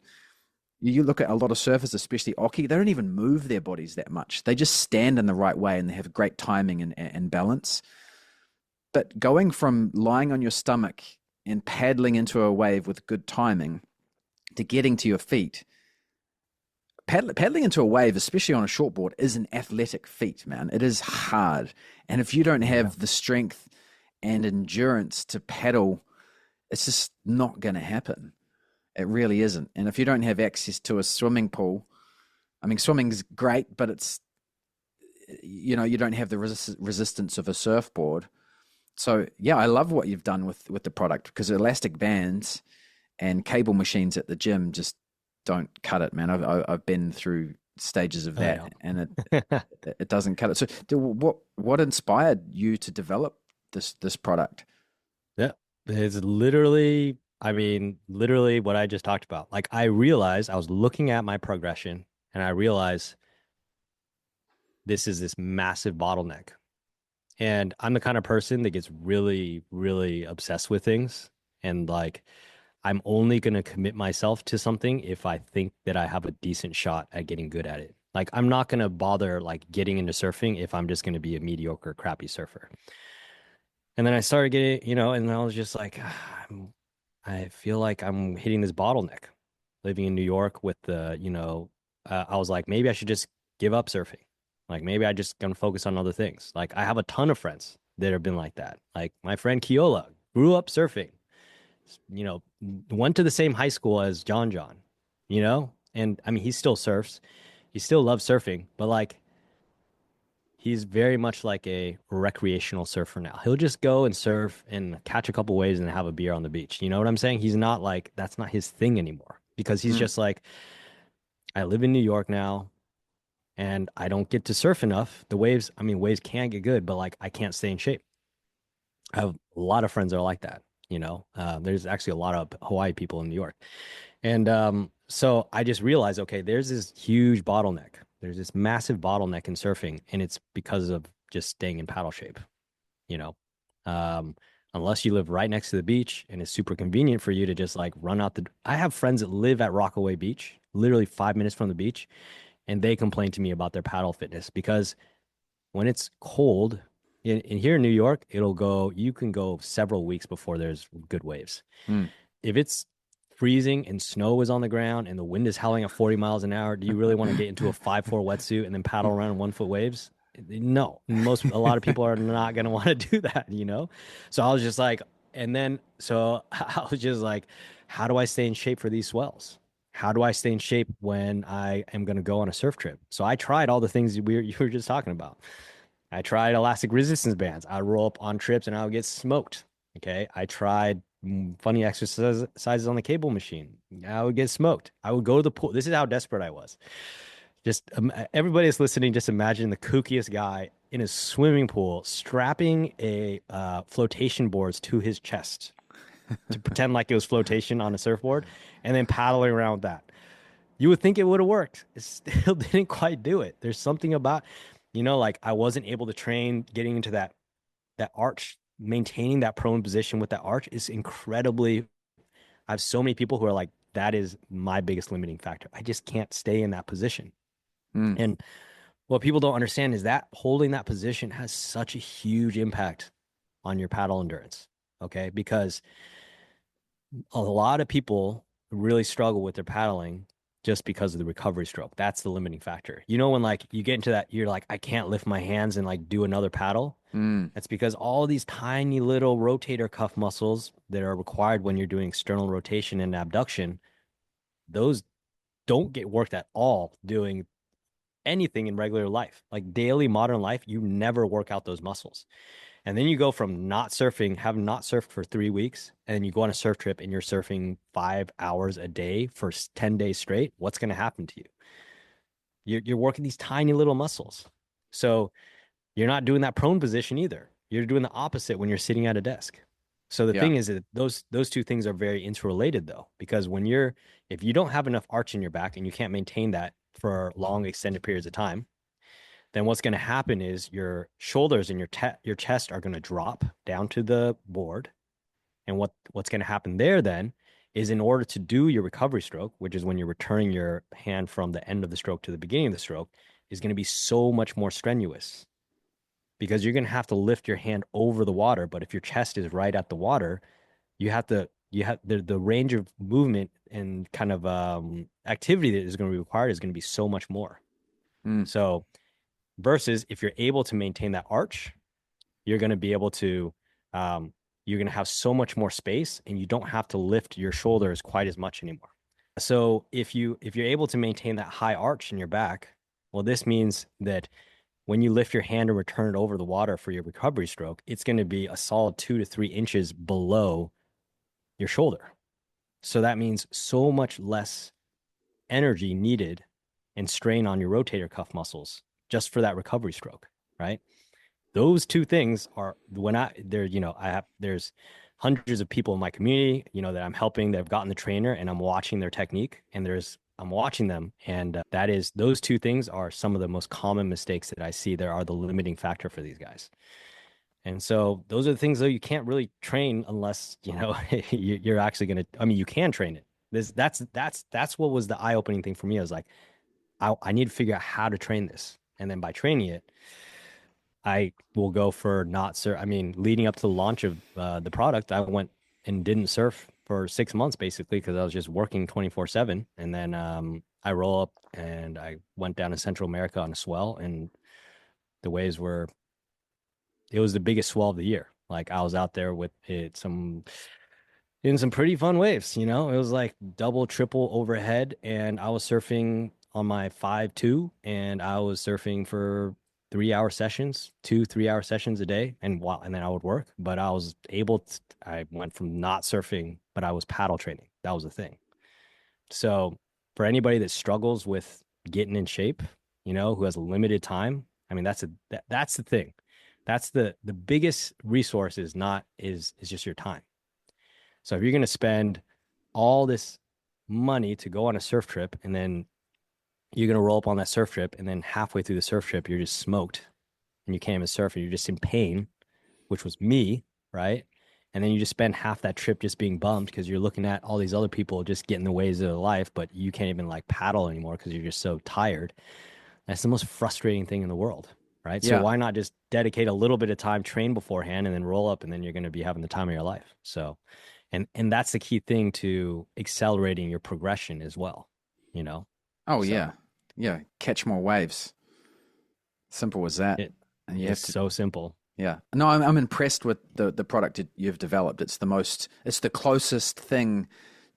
You look at a lot of surfers, especially Oki, they don't even move their bodies that much. They just stand in the right way and they have great timing and balance. But going from lying on your stomach and paddling into a wave with good timing to getting to your feet, paddling into a wave, especially on a shortboard, is an athletic feat, man. It is hard. And if you don't Yeah. have the strength and endurance to paddle, it's just not going to happen. It really isn't. And if you don't have access to a swimming pool, I mean, swimming's great, but you don't have the resistance of a surfboard. So yeah, I love what you've done with the product, because elastic bands and cable machines at the gym just don't cut it, man. I've been through stages of that, and Yeah. it doesn't cut it. So what inspired you to develop this product? Yeah. It's literally, I mean, literally what I just talked about. Like I realized I was looking at my progression and I realized this is this massive bottleneck. And I'm the kind of person that gets really, really obsessed with things. And like, I'm only going to commit myself to something if I think that I have a decent shot at getting good at it. Like, I'm not going to bother like getting into surfing if I'm just going to be a mediocre, crappy surfer. And then I started getting, and I was just like, I feel like I'm hitting this bottleneck living in New York with I was like, maybe I should just give up surfing. Like maybe I just gonna focus on other things. Like I have a ton of friends that have been like that. Like my friend Kiola grew up surfing, you know, went to the same high school as John, and I mean, he still surfs. He still loves surfing, but like he's very much like a recreational surfer now. He'll just go and surf and catch a couple waves and have a beer on the beach. You know what I'm saying? He's not like that's not his thing anymore because he's Mm, just like, I live in New York now and I don't get to surf enough. The waves, I mean, waves can get good, but like I can't stay in shape. I have a lot of friends that are like that. There's actually a lot of Hawaii people in New York. And so I just realized, okay, there's this huge bottleneck. There's this massive bottleneck in surfing, and it's because of just staying in paddle shape, you know. Um, Unless you live right next to the beach and it's super convenient for you to just like run out the. I have friends that live at Rockaway Beach, literally 5 minutes from the beach, and they complain to me about their paddle fitness because when it's cold in here in New York, you can go several weeks before there's good waves. mm. If it's freezing and snow is on the ground and the wind is howling at 40 miles an hour, do you really want to get into a 5'4" wetsuit and then paddle around in 1 foot waves? No, a lot of people are not going to want to do that, you know? So I was just like, and then, so I was just like, how do I stay in shape for these swells? How do I stay in shape when I am going to go on a surf trip? So I tried all the things you were just talking about. I tried elastic resistance bands. I roll up on trips and I would get smoked. Okay. I tried funny exercises on the cable machine. I would get smoked. I would go to the pool. This is how desperate I was. Just everybody that's listening, just imagine the kookiest guy in his swimming pool strapping a flotation boards to his chest to pretend like it was flotation on a surfboard and then paddling around with that. You would think it would have worked. It still didn't quite do it. There's something about, like I wasn't able to train getting into that arch, maintaining that prone position with that arch is incredibly. I have so many people who are like, that is my biggest limiting factor. I just can't stay in that position. Mm. And what people don't understand is that holding that position has such a huge impact on your paddle endurance. Okay. Because a lot of people really struggle with their paddling just because of the recovery stroke. That's the limiting factor. When like you get into that, you're like, I can't lift my hands and like do another paddle. Mm. That's because all these tiny little rotator cuff muscles that are required when you're doing external rotation and abduction, those don't get worked at all doing anything in regular life. Like daily modern life, you never work out those muscles. And then you go from not surfing, have not surfed for 3 weeks, and you go on a surf trip and you're surfing 5 hours a day for 10 days straight. What's going to happen to you? You're working these tiny little muscles. So you're not doing that prone position either. You're doing the opposite when you're sitting at a desk. So the Yeah. thing is that those two things are very interrelated though, because if you don't have enough arch in your back and you can't maintain that for long extended periods of time, then what's going to happen is your shoulders and your chest are going to drop down to the board. And what's going to happen there then is in order to do your recovery stroke, which is when you're returning your hand from the end of the stroke to the beginning of the stroke, is going to be so much more strenuous because you're going to have to lift your hand over the water. But if your chest is right at the water, you have the range of movement and kind of activity that is going to be required is going to be so much more. Mm. So versus if you're able to maintain that arch, you're going to be able to you're going to have so much more space and you don't have to lift your shoulders quite as much anymore. So if you're able to maintain that high arch in your back, well, this means that when you lift your hand and return it over the water for your recovery stroke, it's going to be a solid 2 to 3 inches below your shoulder. So that means so much less energy needed and strain on your rotator cuff muscles just for that recovery stroke, right? Those two things are when there's hundreds of people in my community, that I'm helping that have gotten the trainer and I'm watching their technique and I'm watching them. And those two things are some of the most common mistakes that I see there are the limiting factor for these guys. And so those are the things that you can't really train unless, you're actually going to, I mean, you can train it. That's what was the eye-opening thing for me. I was like, I need to figure out how to train this. And then by training it, I will go for not surf. I mean, leading up to the launch of the product, I went and didn't surf for 6 months basically because I was just working 24/7. And then I roll up and I went down to Central America on a swell, and the waves it was the biggest swell of the year. Like I was out there with it in some pretty fun waves, It was like double, triple overhead, and I was surfing on my 5.2, and I was surfing for 3 hour sessions, 2 3 hour sessions a day, and wow, and then I would work. But I went from not surfing, but I was paddle training. That was the thing. So for anybody that struggles with getting in shape, who has a limited time, I mean, that's the thing. That's the biggest resource is just your time. So if you're going to spend all this money to go on a surf trip and then you're going to roll up on that surf trip and then halfway through the surf trip, you're just smoked and you can't even surf and you're just in pain, which was me, right? And then you just spend half that trip just being bummed because you're looking at all these other people just getting the ways of their life, but you can't even like paddle anymore because you're just so tired. That's the most frustrating thing in the world, right? So Yeah. why not just dedicate a little bit of time, train beforehand, and then roll up, and then you're going to be having the time of your life. So, and that's the key thing to accelerating your progression as well, Oh, So yeah. Yeah. Catch more waves. Simple as that. It And you is have to, so simple. yeah. No, I'm impressed with the product you've developed. It's the closest thing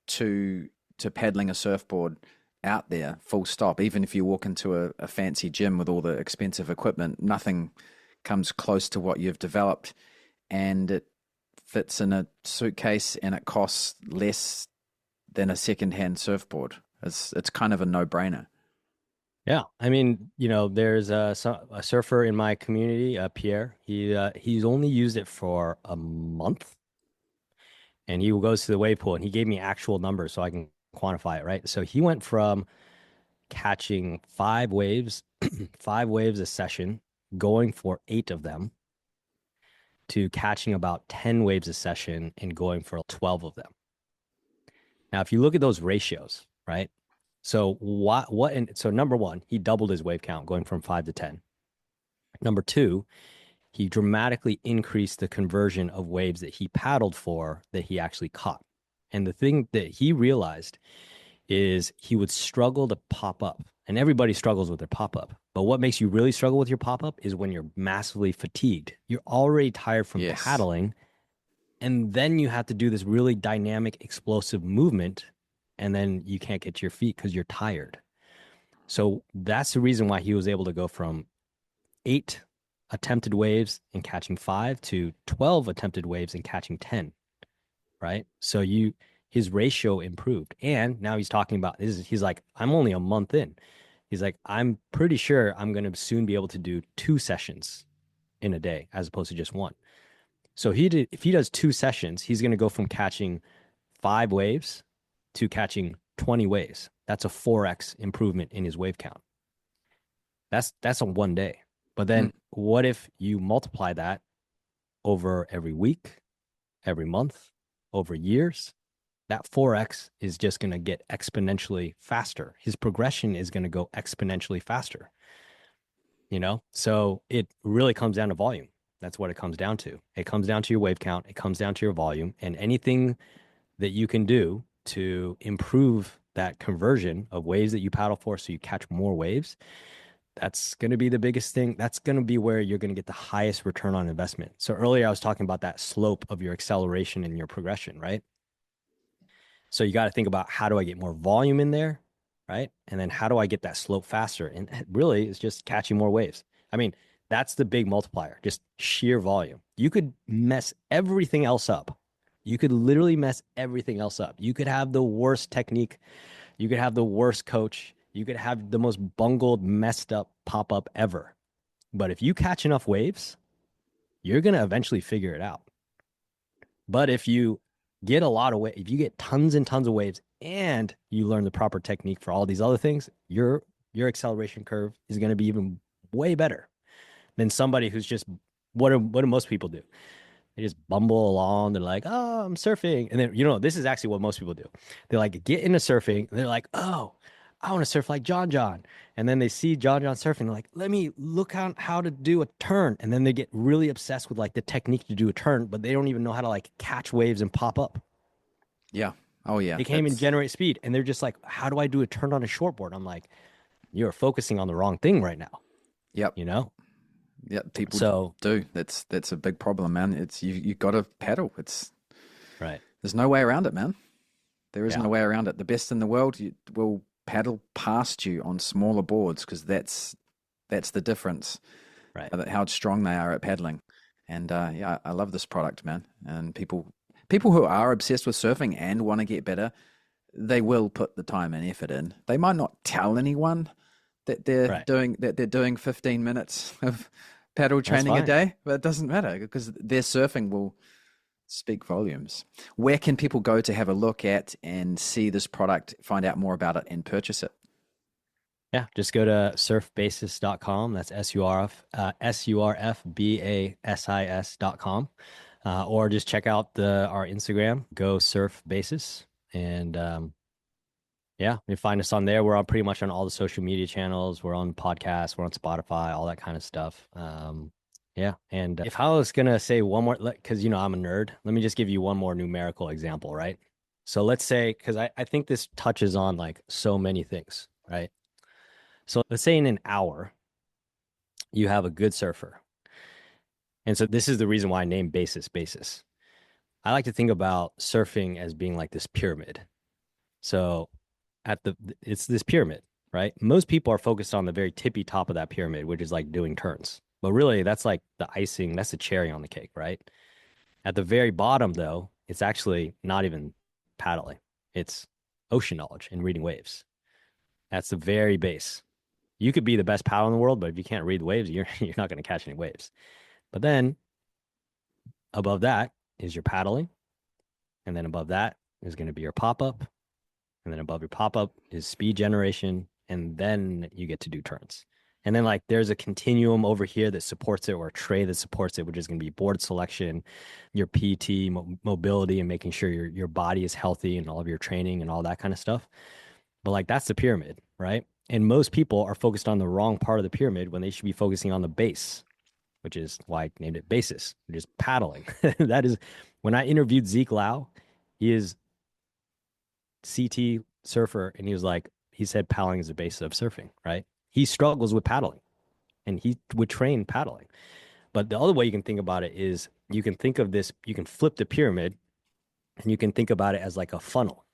to paddling a surfboard out there, full stop. Even if you walk into a fancy gym with all the expensive equipment, nothing comes close to what you've developed. And it fits in a suitcase and it costs less than a second-hand surfboard. It's kind of a no-brainer. Yeah, I mean, there's a surfer in my community, Pierre. He's only used it for a month, and he goes to the wave pool, and he gave me actual numbers so I can quantify it, right? So he went from catching 5 waves, 5 waves a session, going for 8 of them, to catching about 10 waves a session and going for 12 of them. Now, if you look at those ratios, right? So so number one, he doubled his wave count going from 5 to 10. Number two, he dramatically increased the conversion of waves that he paddled for that he actually caught. And the thing that he realized is he would struggle to pop up. And everybody struggles with their pop up. But what makes you really struggle with your pop up is when you're massively fatigued. You're already tired from Yes. paddling. And then you have to do this really dynamic, explosive movement. And then you can't get to your feet because you're tired. So that's the reason why he was able to go from 8 attempted waves and catching 5 to 12 attempted waves and catching 10, right? So his ratio improved. And now he's talking about this. He's like, I'm only a month in. He's like, I'm pretty sure I'm going to soon be able to do 2 sessions in a day as opposed to just one. So if he does 2 sessions, he's going to go from catching 5 waves to catching 20 waves. That's a 4x improvement in his wave count. That's on one day. But then what if you multiply that over every week, every month, over years? That 4x is just going to get exponentially faster. His progression is going to go exponentially faster. So it really comes down to volume. That's what it comes down to. It comes down to your wave count. It comes down to your volume, and anything that you can do to improve that conversion of waves that you paddle for so you catch more waves, that's going to be the biggest thing. That's going to be where you're going to get the highest return on investment. So earlier I was talking about that slope of your acceleration and your progression, right? So you got to think about, how do I get more volume in there, right? And then how do I get that slope faster? And really, it's just catching more waves. I mean, that's the big multiplier, just sheer volume. You could mess everything else up. You could literally mess everything else up. You could have the worst technique. You could have the worst coach. You could have the most bungled, messed up pop up ever. But if you catch enough waves, you're going to eventually figure it out. But if you get a lot of waves, if you get tons and tons of waves and you learn the proper technique for all these other things, your acceleration curve is going to be even way better than somebody who's just, what do most people do? They just bumble along. They're like, oh, I'm surfing. And then, this is actually what most people do. They like get into surfing. And they're like, oh, I want to surf like John John. And then they see John John surfing. They're like, let me look on how to do a turn. And then they get really obsessed with like the technique to do a turn, but they don't even know how to like catch waves and pop up. Yeah. Oh, yeah. They can't even generate speed. And they're just like, how do I do a turn on a shortboard? I'm like, you're focusing on the wrong thing right now. Yep. Yeah, people do. That's a big problem, man. It's you got to paddle. It's right. There's no way around it, man. There isn't a way around it. The best in the world will paddle past you on smaller boards because that's the difference. Right. How strong they are at paddling. And yeah, I love this product, man. And people who are obsessed with surfing and want to get better, they will put the time and effort in. They might not tell anyone that they're doing 15 minutes of paddle training a day, but it doesn't matter because their surfing will speak volumes. Where can people go to have a look at and see this product, find out more about it, and purchase it? Yeah, just go to surfbasis.com. That's surfbasis.com. Or just check out our Instagram, go surf basis. And yeah, you find us on there. We're on pretty much on all the social media channels. We're on podcasts, we're on Spotify, all that kind of stuff. Yeah. And if I was going to say one more, because, I'm a nerd, let me just give you one more numerical example, right? So let's say, because I think this touches on like so many things, right? So let's say in an hour, you have a good surfer. And so this is the reason why I named basis. I like to think about surfing as being like this pyramid. So it's this pyramid, right? Most people are focused on the very tippy top of that pyramid, which is like doing turns. But really, that's like the icing, that's the cherry on the cake, right? At the very bottom, though, it's actually not even paddling. It's ocean knowledge and reading waves. That's the very base. You could be the best paddler in the world, but if you can't read the waves, you're not going to catch any waves. But then above that is your paddling, and then above that is going to be your pop up, and then above your pop up is speed generation, and then you get to do turns. And then like there's a continuum over here that supports it, or a tray that supports it, which is going to be board selection, your PT mobility, and making sure your body is healthy and all of your training and all that kind of stuff. But like that's the pyramid, right? And most people are focused on the wrong part of the pyramid when they should be focusing on the base, which is why I named it basis, which is paddling. That is when I interviewed Zeke Lau, he is CT surfer, and he said paddling is the basis of surfing, right? He struggles with paddling and he would train paddling. But the other way you can think about it is you can think of this, you can flip the pyramid and you can think about it as like a funnel.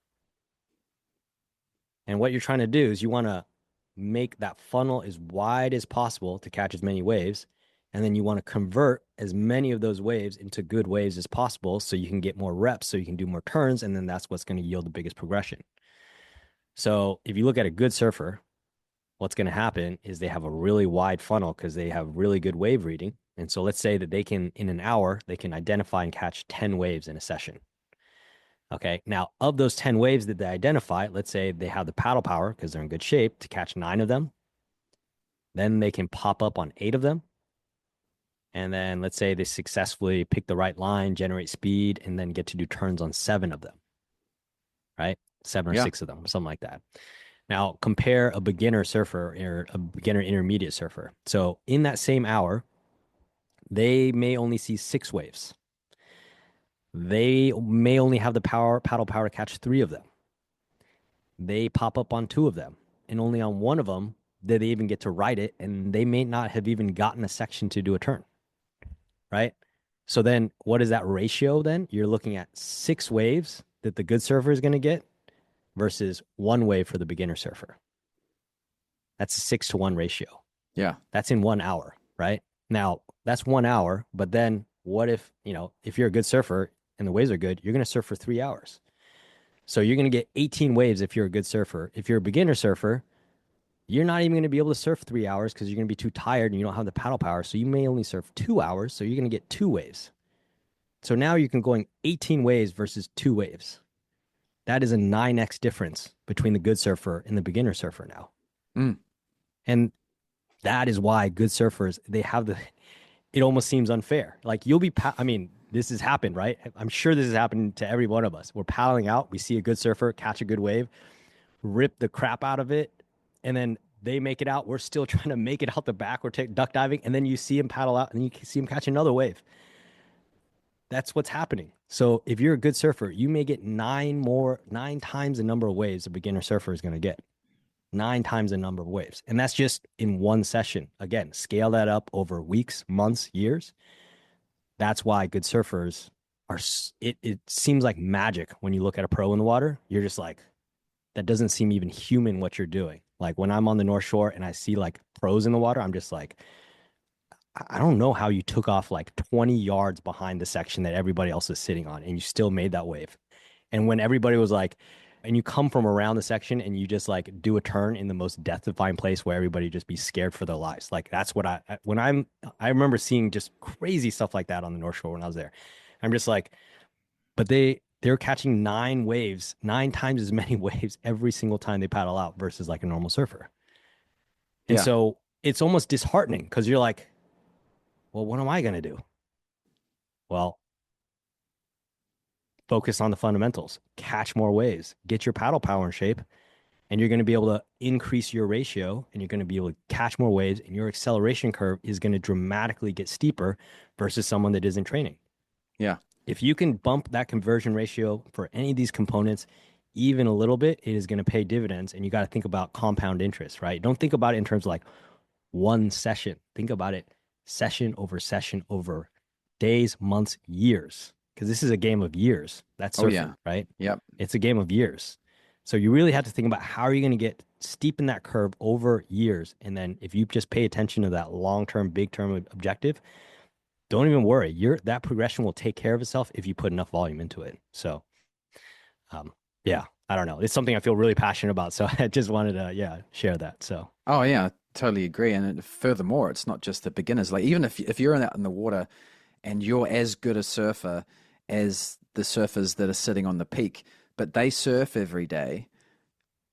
And what you're trying to do is you want to make that funnel as wide as possible to catch as many waves. And then you want to convert as many of those waves into good waves as possible so you can get more reps, so you can do more turns. And then that's what's going to yield the biggest progression. So if you look at a good surfer, what's going to happen is they have a really wide funnel because they have really good wave reading. And so let's say that they can, in an hour, they can identify and catch 10 waves in a session. Okay. Now, of those 10 waves that they identify, let's say they have the paddle power because they're in good shape to catch 9 of them. Then they can pop up on 8 of them. And then let's say they successfully pick the right line, generate speed, and then get to do turns on 7 of them. Right? 7 or 6 of them, something like that. Now, compare a beginner surfer or a beginner intermediate surfer. So in that same hour, they may only see 6 waves. They may only have the paddle power to catch 3 of them. They pop up on 2 of them, and only on 1 of them did they even get to ride it, and they may not have even gotten a section to do a turn, right? So then what is that ratio then? You're looking at 6 waves that the good surfer is going to get versus 1 wave for the beginner surfer. That's a 6-to-1 ratio. Yeah. That's in 1 hour, right? Now, that's 1 hour, but then what if, if you're a good surfer and the waves are good, you're going to surf for 3 hours. So you're going to get 18 waves if you're a good surfer. If you're a beginner surfer, you're not even going to be able to surf 3 hours because you're going to be too tired and you don't have the paddle power. So you may only surf 2 hours. So you're going to get 2 waves. So now you can going 18 waves versus 2 waves. That is a 9x difference between the good surfer and the beginner surfer now. Mm. And that is why good surfers, it almost seems unfair. Like this has happened, right? I'm sure this has happened to every one of us. We're paddling out, we see a good surfer catch a good wave, rip the crap out of it, and then they make it out. We're still trying to make it out the back. We're duck diving, and then you see him paddle out, and then you see him catch another wave. That's what's happening. So if you're a good surfer, you may get 9 times the number of waves a beginner surfer is going to get. 9 times the number of waves. And that's just in one session. Again, scale that up over weeks, months, years. That's why good surfers it seems like magic when you look at a pro in the water. You're just like, that doesn't seem even human what you're doing. Like when I'm on the North Shore and I see like pros in the water, I'm just like, I don't know how you took off like 20 yards behind the section that everybody else is sitting on and you still made that wave. And when everybody was like, and you come from around the section and you just like do a turn in the most death-defying place where everybody just be scared for their lives. Like that's what I remember seeing just crazy stuff like that on the North Shore when I was there. I'm just like, but they're catching 9 waves, 9 times as many waves every single time they paddle out versus like a normal surfer. And so it's almost disheartening because you're like, well, what am I going to do? Well, focus on the fundamentals, catch more waves, get your paddle power in shape, and you're going to be able to increase your ratio and you're going to be able to catch more waves and your acceleration curve is going to dramatically get steeper versus someone that isn't training. Yeah. If you can bump that conversion ratio for any of these components even a little bit, it is going to pay dividends. And you got to think about compound interest, right? Don't think about it in terms of like, one session. Think about it. Session over days, months, years. Because this is a game of years. That's Oh, surfing, yeah. right? Yep. It's a game of years. So you really have to think about how are you going to get steep in that curve over years. And then if you just pay attention to that long-term, big-term objective, don't even worry. That progression will take care of itself if you put enough volume into it. So, yeah, I don't know. It's something I feel really passionate about. So I just wanted to, share that. So, Oh, yeah, I totally agree. And furthermore, it's not just the beginners. Like, even if you're out in the water and you're as good a surfer as the surfers that are sitting on the peak, but they surf every day,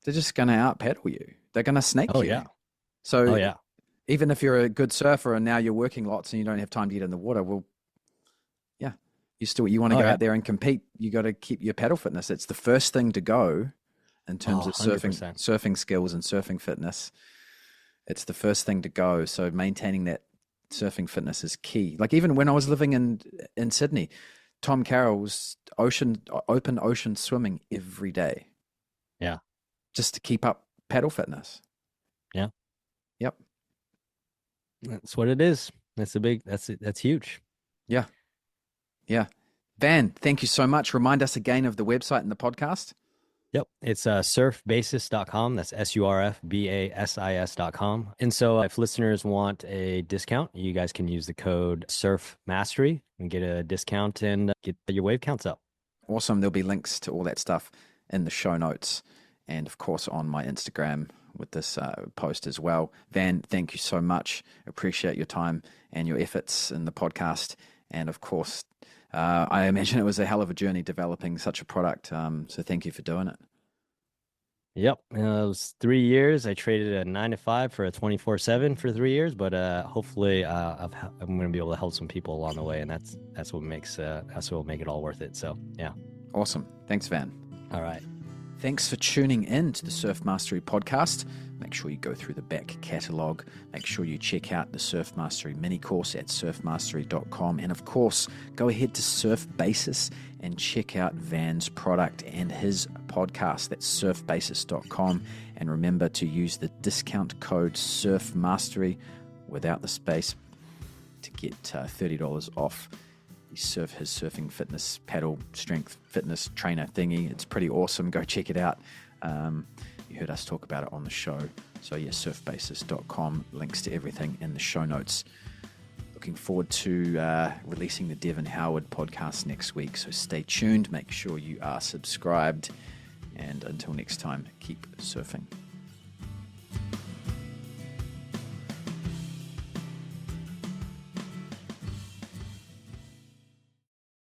they're just going to out paddle you. They're going to snake oh you. yeah, oh So yeah, even if you're a good surfer and now you're working lots and you don't have time to get in the water, well, yeah, you want to oh go yeah. out there and compete. You got to keep your paddle fitness. It's the first thing to go in terms Oh, of surfing 100%. surfing skills and surfing fitness. It's the first thing to go. So maintaining that surfing fitness is key. Like even when I was living in Sydney, Tom Carroll was open ocean swimming every day Yeah, just to keep up paddle fitness. yeah. Yep. That's what it is. That's huge. Yeah. Yeah. Van, thank you so much. Remind us again of the website and the podcast. Yep. It's surfbasis.com. That's surfbasis.com. And so if listeners want a discount, you guys can use the code SurfMastery and get a discount and get your wave counts up. Awesome. There'll be links to all that stuff in the show notes and, of course, on my Instagram with this post as well. Van, thank you so much. Appreciate your time and your efforts in the podcast. And, of course, I imagine it was a hell of a journey developing such a product. So thank you for doing it. Yep. It was 3 years. I traded a 9 to 5 for a 24/7 for 3 years, but hopefully I'm going to be able to help some people along the way. And that's what makes that's what will make it all worth it. So, yeah. Awesome. Thanks, Van. All right. Thanks for tuning in to the Surf Mastery podcast. Make sure you go through the back catalogue. Make sure you check out the Surf Mastery mini course at surfmastery.com. And of course, go ahead to Surf Basis and check out Van's product and his podcast. That's surfbasis.com. And remember to use the discount code Surf Mastery without the space to get $30 off his surfing fitness paddle strength fitness trainer thingy. It's pretty awesome. Go check it out. You heard us talk about it on the show. So yeah, surfbasis.com, links to everything in the show notes. Looking forward to releasing the Devin Howard podcast next week. So stay tuned. Make sure you are subscribed. And until next time, keep surfing.